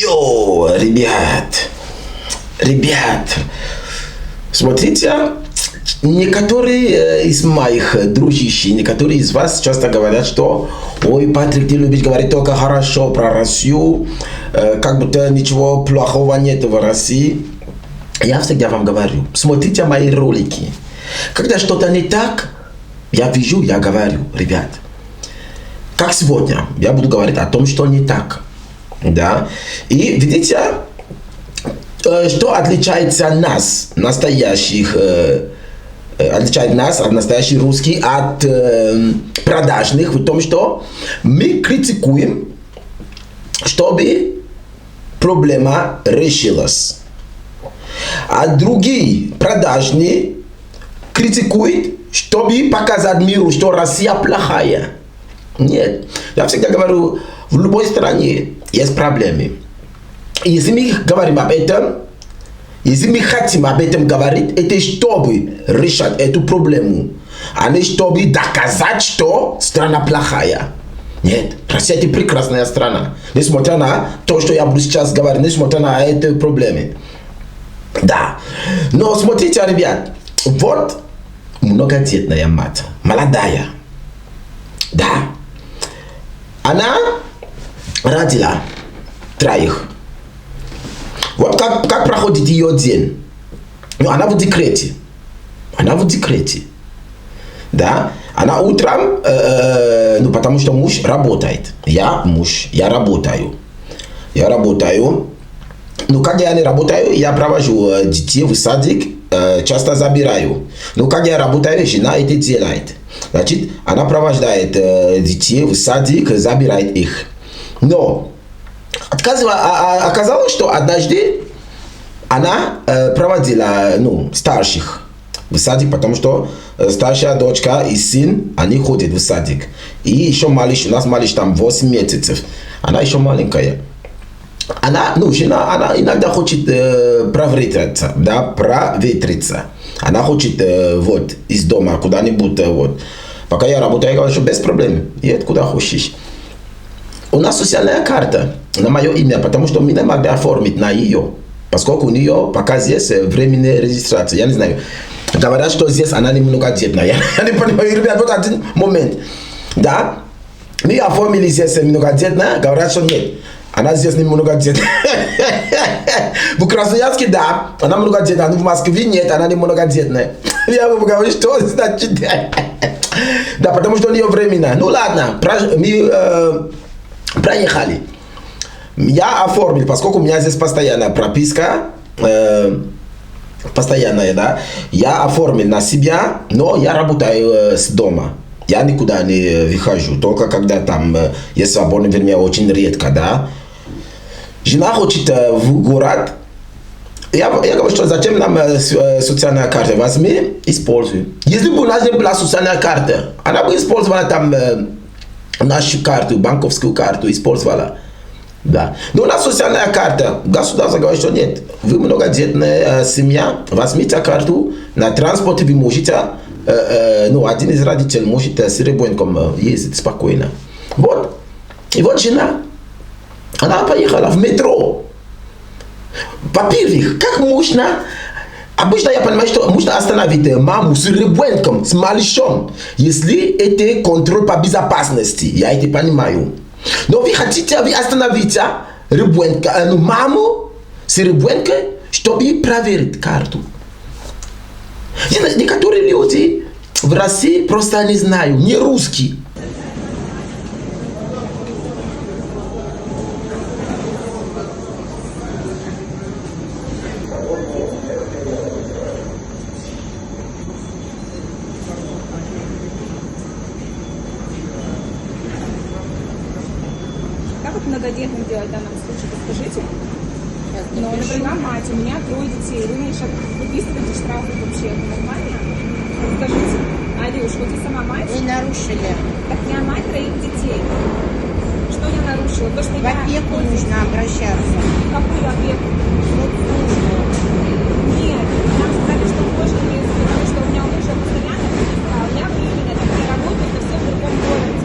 Йо, ребят, смотрите, некоторые из моих дружищей, некоторые из вас часто говорят, что ой, Патрик, ты любишь говорить только хорошо про Россию, как будто ничего плохого нет в России. Я всегда вам говорю, смотрите мои ролики. Когда что-то не так, я вижу, я говорю, ребят. Как сегодня, я буду говорить о том, что не так. Да? И видите, что отличается нас, настоящих, отличает нас, от настоящих русских, от продажных, в том, что мы критикуем, чтобы проблема решилась. А другие продажные критикуют, чтобы показать миру, что Россия плохая. Нет. Я всегда говорю, в любой стране есть проблемы. И если мы говорим об этом, если мы хотим об этом говорить, это чтобы решать эту проблему, а не чтобы доказать, что страна плохая. Нет, Россия это прекрасная страна. Несмотря на то, что я буду сейчас говорить, несмотря на эти проблемы. Да. Но смотрите, ребят, вот многодетная мать, молодая. Да. Она родила троих. Вот как проходит ее день. Ну, она в декрете. Да. Она утром, ну, потому что муж работает. Я работаю. Ну, когда я не работаю, я провожу детей в садик, часто забираю. Но когда я работаю, жена это делает. Значит, она провожает детей в садик, забирает их. Но оказалось, что однажды она проводила старших в садик, потому что старшая дочка и сын, они ходят в садик. И еще малыш, у нас малыш там 8 месяцев. Она еще маленькая. Жена, она иногда хочет проветриться, да, проветриться. Она хочет вот из дома куда-нибудь вот. Пока я работаю, я говорю, что без проблем. Едь куда хочешь. У нас социальная карта на мое имя, потому что мне не могли оформить на ее. Поскольку у нее пока здесь временная регистрация. Я не знаю. Говорят, что здесь она не многодетная. Я не понимаю, ребят, вот один момент. Да? Мы оформили здесь многодетная, говорят, что нет. Она здесь не многодетная. В Красноярске, да, она многодетная, но в Москве нет, она не многодетная. Я вам говорю, что значит. Да, потому что у нее временно. Ну ладно, мы проехали. Я оформил, поскольку у меня здесь постоянная прописка, постоянная, да, я оформил на себя, но я работаю с дома. Я никуда не выхожу, только когда там есть свободное время, очень редко, да. Жена хочет в город. Я говорю, что зачем нам социальная карта? Возьми, используй. Если бы у нас не была социальная карта, она бы использовала там нашу карту, банковскую карту, использовала. Да. Но у нас социальная карта. Государство говорит, что нет. Вы многодетная семья, возьмите карту, на транспорте вы можете, один из родителей может с ребенком ездить спокойно. Вот. И вот жена. Она поехала в метро. Во-первых, как можно... Обычно я понимаю, что можно остановить маму с ребенком, с малышом, если это контроль по безопасности. Я это понимаю. Но вы хотите остановить ребенка, маму с ребенком, чтобы проверить карту. Некоторые люди в России просто не знают, не русские. Как вот многодетным делать в данном случае, расскажите? Ну, например, мать, у меня 3 детей, вы мне сейчас выписываете штрафы вообще, это нормально? Скажите, Алюш, вот ты сама мать? Вы нарушили. Так я мать 3 детей. Что я нарушила? То, что В опеку нужно обращаться. В какую опеку? Нет, нам сказали, что можно, потому что у меня мужа постоянно прописка, я временно, так я работаю, это все в другом городе.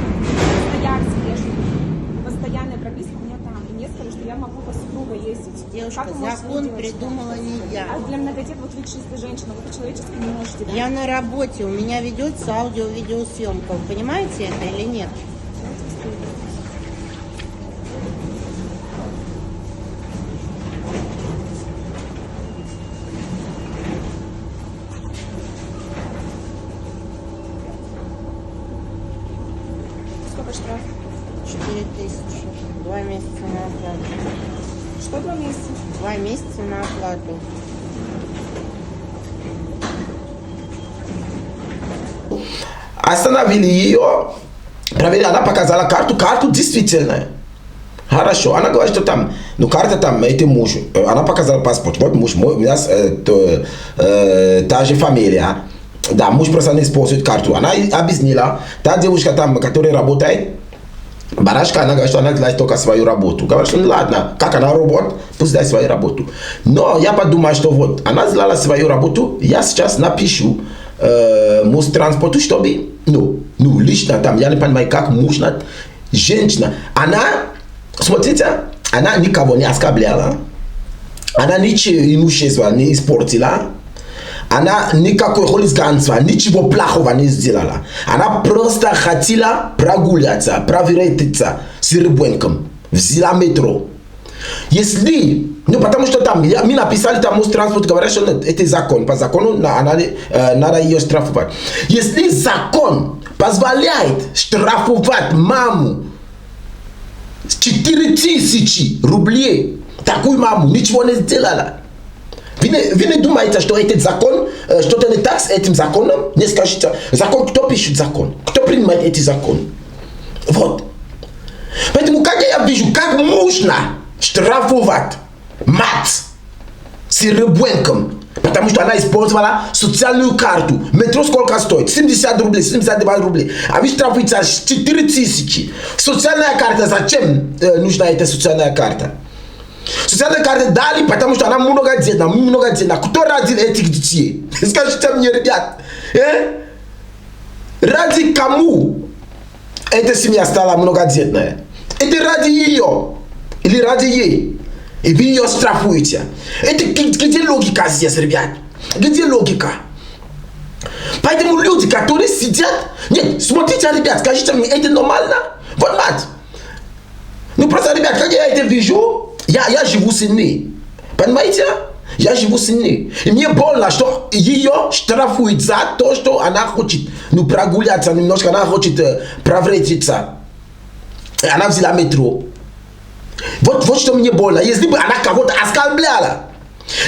Постоянная прописка у меня там. И мне сказали, что я я могу по супругу ездить. Девушка, Как вы можете закон делать? придумала не я. А для многодетных вот вы чистая женщина, вы по-человечески не можете, да? Я на работе, у меня ведется аудио-видеосъемка. Вы понимаете это или нет? Сколько штраф? 4000. 2 месяца на оплату. Что 2 месяца? 2 месяца на оплату. Остановили ее, проверили, она показала карту действительно. Хорошо, она говорит, что там, ну карта там, это муж, она показала паспорт, вот муж, у нас та же фамилия, да, муж просто не использует карту. Она объяснила, та девушка там, которая работает, барашка, она говорит, что она делает только свою работу. Говорит, что ну ладно, как она работает, пусть дай свою работу. Но я подумал, что вот, она сделала свою работу, я сейчас напишу муж транспорту, чтобы, ну, лично там, я не понимаю, как мужчина, женщина, она, смотрите, она никого не оскорбляла, она ничего имущества не испортила, она никакой хулиганства, ничего плохого не сделала. Она просто хотела прогуляться, проверить с ребенком, взяла метро. Если, ну потому что там, мы написали там транспорт, говорят, что это закон, по закону надо ее штрафовать. Если закон позволяет штрафовать маму 4000 рублей, такую маму ничего не сделала. Вы не думаете, что этот закон, что-то не так с этим законом? Не скажите, закон, кто пишет закон? Кто принимает эти законы? Вот. Поэтому, как я вижу, как можно штрафовать мать с ребенком, потому что она использовала социальную карту. Метро сколько стоит? 70 рублей, 72 рублей. А вы штрафуете 4000. Социальная карта, зачем нужна эта социальная карта? Социальная карта дали, потому что она многодетна. Кто родил этих детей? Скажите мне, ребят, ради кому эта семья стала многодетная? Это ради ее или ради ей? И вы ее штрафуете. Это где логика здесь, ребят? Где логика? Поэтому люди, которые сидят... Нет, смотрите, ребят, скажите мне, это нормально? Вот, мать. Ну просто, ребят, как я это вижу, я живу с ней. Понимаете? Я живу с ней. И мне больно, что ее штрафуют за то, что она хочет прогуляться немножко, она хочет проветриться. Она взяла метро. Вот что мне больно. Если бы она кого-то оскорбляла,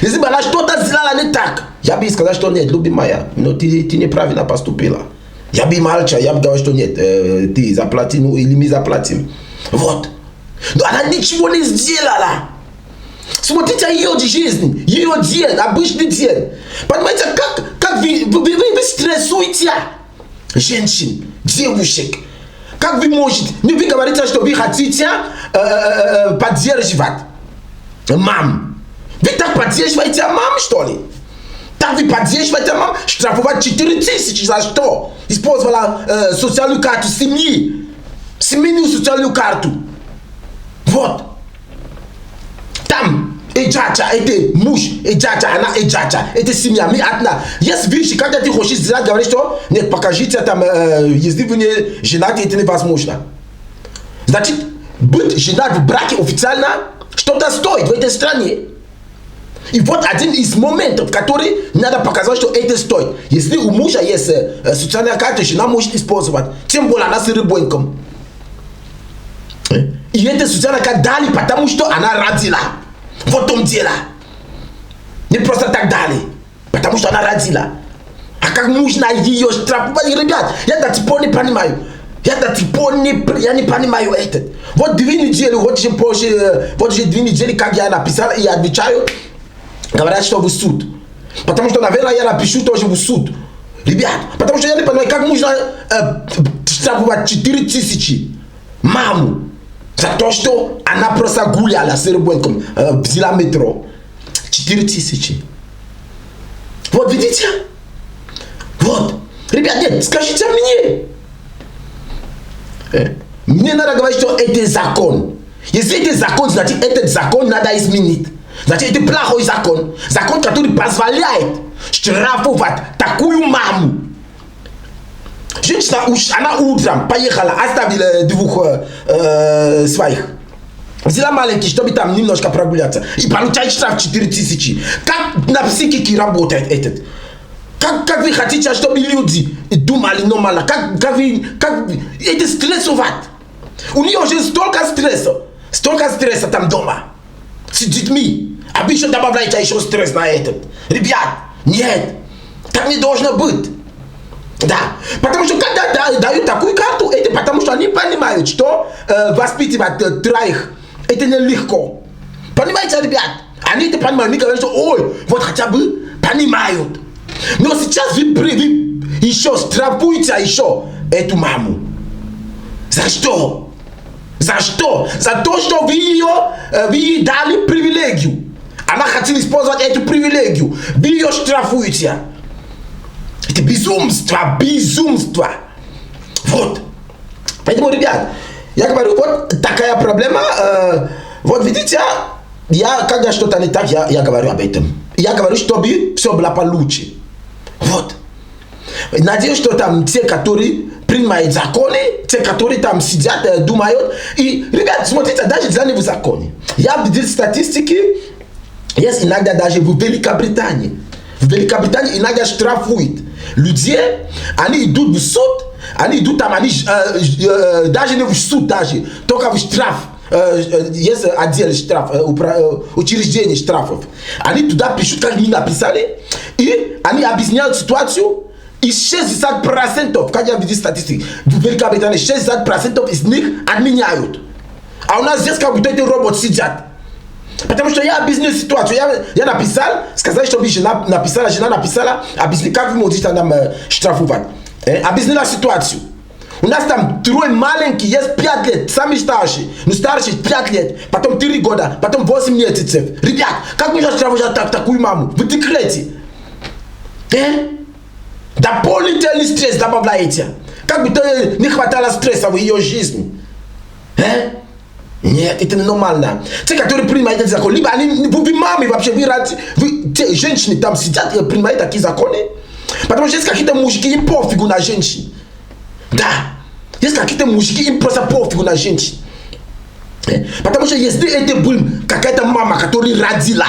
если бы она что-то сделала не так, я бы сказал, что нет, любимая, но ты неправильно поступила. Я бы молчал, я бы говорил, что нет, ты заплати, ну или мы заплатим. Вот. Но она ничего не сделала. Смотрите ее жизнь, ее день, обычный день. Понимаете, как вы стрессуете женщин, девушек. Как вы можете, вы говорите, что вы хотите поддерживать мам. Вы так поддерживаете мам, что ли? Так вы поддерживаете мам, штрафовать 4000 за что? Использовала социальную карту семьи. Семейную социальную карту. Вот. Там джача, это муж, джача, она джача, это семья, мы одна. Есть вещи, когда ты хочешь сделать, говоришь, что нет, покажите там, если вы не женаты, это невозможно. Значит, быть женат в браке официально что-то стоит в этой стране. И вот один из моментов, который надо показать, что это стоит. Если у мужа есть социальная карта, жена может использовать, тем более она с ребенком. И это социальная карта дали, потому что она родила. Вот он дело. Не просто так дали, потому что она родила. А как нужно ее штрафовать? Ребят, я до сих пор не понимаю. Я не понимаю это. Вот 2 недели, вот же 2 недели, как я написал и отвечаю, говорят, что в суд. Потому что, наверное, я напишу тоже в суд. Ребят, потому что я не понимаю, как нужно штрафовать 4000 маму. За то, что она просто гуляла с ребенком, взяла метро. 4000. Вот видите? Вот. Ребят, нет, скажите мне. Мне надо говорить, что это закон. Если это закон, значит этот закон надо изменить. Значит, это плохой закон. Закон, который позволяет штрафовать такую маму. Женщина, она утром поехала, оставила двух своих. Взяла маленький, чтобы там немножко прогуляться. И получает штраф 4000. Как на психике работает этот? Как вы хотите, чтобы люди думали нормально? Как это стрессовать? У нее уже столько стресса там дома. С детьми. А вы еще добавляете еще стресс на этот. Ребят, нет. Так не должно быть. Да. Потому что когда дают такую карту, это потому что они понимают, что воспитывать троих это нелегко. Понимаете, ребят? Они это понимают. Они говорят, что ой, вот хотя бы понимают. Но сейчас вы еще штрафуете еще эту маму. За что? За что? За то, что вы ей дали привилегию. Она хотела использовать эту привилегию. Вы ее штрафуете. Это безумство, безумство. Вот. Поэтому, ребят, я говорю, вот такая проблема. Вот видите, когда что-то не так, я говорю об этом. Я говорю, чтобы все было получше. Вот. Надеюсь, что там те, которые принимают законы, те, которые там сидят, думают. И, ребят, смотрите, даже за него законы. Я видел статистики, есть иногда даже в Великобритании. В Великобритании иногда штрафуют людей, они идут в суд, они идут там, они даже не в суд, даже, только в штраф. Есть отдел штраф, учреждение штрафов. Они туда пишут, как мы написали, и они объясняют ситуацию, и 60%, как я видел статистики, в Великобритании 60% из них отменяют. А у нас здесь как будто эти роботы сидят. Потому что я объяснил ситуацию, я написал, сказали, чтобы жена написала, объяснили, как вы можете нам штрафовать. Объяснила ситуацию. У нас там трое маленькие, есть 5 лет, самый старший. Ну старший 5 лет, потом 3 года, потом 8 месяцев. Ребят, как можно штрафовать такую маму? В декрете. Дополнительный стресс добавляете. Как будто не хватало стресса в ее жизни. Нет, это ненормально. Те, которые принимают эти законы, либо вы мамы вообще, те женщины там сидят и принимают такие законы. Потому что есть какие-то мужики, им пофигу на женщин. Да. Есть какие-то мужики, им просто пофигу на женщин. Потому что если это был какая-то мама, которая родила.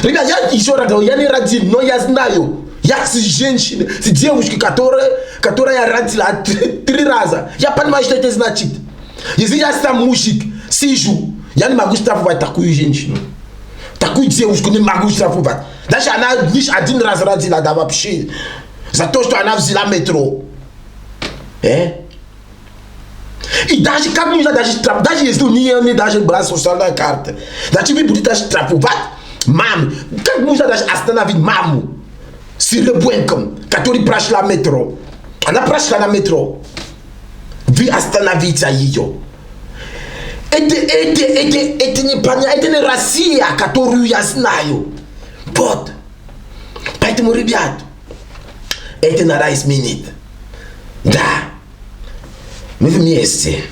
Ребят, я еще раз говорю, я не родил, но я знаю. Я с женщиной, с девушкой, которая родила 3 раза. Я понимаю, что это значит. Если я сам мужик, сижу, я не могу штрафовать такую женщину. Такую девушку не могу штрафовать. Даже она лишь 1 раз родила, да вообще. За то, что она взяла метро. И даже как нужно даже штрафовать, даже если у нее не даже была социальная карта. Даже вы будете штрафовать маму. Как нужно даже остановить маму с ребенком, который прошла метро. Она прошла на метро. Вы остановите ее. Это не понятно, это не Россия, которую я знаю. Вот. Поэтому, ребят, это надо изменить. Да. Мы вместе.